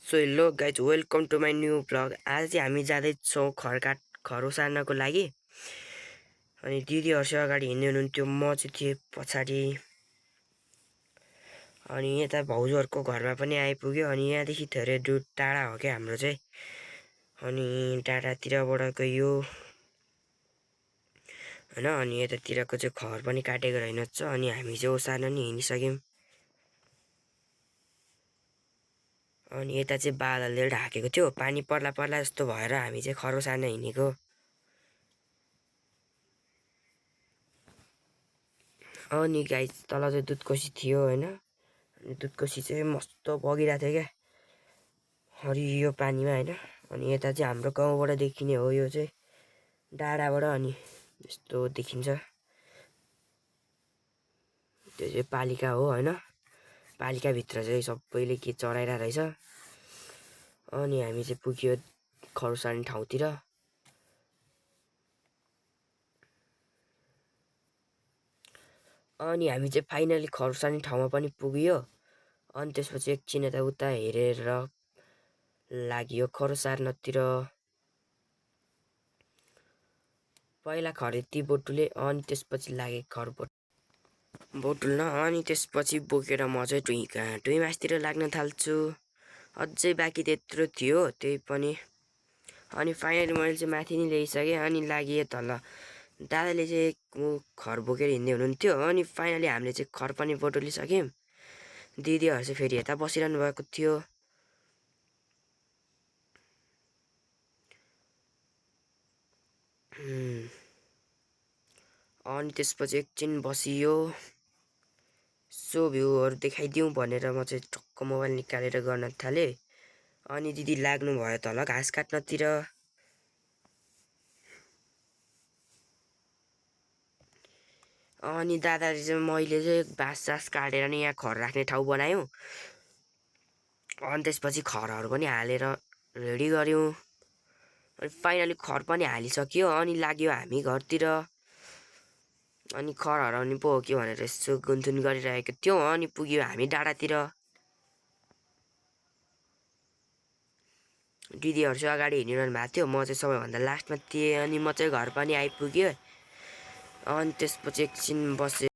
So hello guys welcome to my new blog. आज चाहिँ हामी जाँदैछौँ खर ओसार्नको लागि। अनि दिदीहरू चाहिँ अगाडि हिँड्दै हुनुहुन्थ्यो, म चाहिँ थिएँ पछाडि। अनि यता भाउजूहरूको घरमा पनि आइपुग्यो। अनि यहाँदेखि धेरै दूर टाढा हो क्या हाम्रो चाहिँ। अनि टाढातिरबाट गयो होइन। अनि यतातिरको चाहिँ खर पनि काटेको रहेनछ। अनि हामी चाहिँ ओसार्न नि हिँडिसक्यौँ। अनि यता चाहिँ बादलले ढाकेको थियो, पानी पर्ला पर्ला जस्तो भएर हामी चाहिँ खर ओसार्न हिँडेको। अनि गाइस तल चाहिँ दुधकोसी थियो होइन। अनि दुधकोसी चाहिँ मस्त बगिरहेको थियो क्या हरियो पानीमा होइन। अनि यता चाहिँ हाम्रो गाउँबाट देखिने हो यो चाहिँ डाँडाबाट। अनि यस्तो देखिन्छ, त्यो चाहिँ पालिका हो होइन। पालिकाभित्र चाहिँ सबैले के चढाइरहेको रहेछ। अनि हामी चाहिँ पुग्यो खर ओसार्ने ठाउँतिर। अनि हामी चाहिँ फाइनली खर ओसार्ने ठाउँमा पनि पुग्यो। अनि त्यसपछि एकछिन यताउता हेरेर लाग्यो खर ओसार्नतिर। पहिला खरेती बोटुले, अनि त्यसपछि लागे खर बोटुल्न। अनि त्यसपछि बोकेर म चाहिँ टुइमासतिर लाग्न थाल्छु। अझै बाँकी त्यत्रो थियो त्यही पनि। अनि फाइनली मैले चाहिँ माथि नै ल्याइसकेँ। अनि लागि तल दादाले चाहिँ खर बोकेर हिँड्दै हुनुहुन्थ्यो। अनि फाइनली हामीले चाहिँ खर पनि बोटुलिसक्यौँ। दिदीहरू चाहिँ फेरि यता बसिरहनु भएको थियो। अनि त्यसपछि एकछिन बसियो। सो भ्यूहरू देखाइदिउँ भनेर म चाहिँ टक्क मोबाइल निकालेर गर्न थालेँ। अनि दिदी लाग्नु भयो तल घाँस काट्नतिर। अनि दादाले चाहिँ मैले चाहिँ बाँस काटेर नि यहाँ खर राख्ने ठाउँ बनायौँ। अनि त्यसपछि खरहरू पनि हालेर रेडी गऱ्यौँ। अनि फाइनली खर पनि हालिसक्यो। अनि लाग्यो हामी घरतिर। अनि खर हराउने पो हो कि भनेर यसो गुनथुन गरिरहेको थियौँ। अनि पुग्यो हामी डाँडातिर। दिदीहरू चाहिँ अगाडि हिँडिरहनु भएको थियो, म चाहिँ सबैभन्दा लास्टमा थिएँ। अनि म चाहिँ घर पनि आइपुग्यो। अनि त्यसपछि एकछिन बसेँ।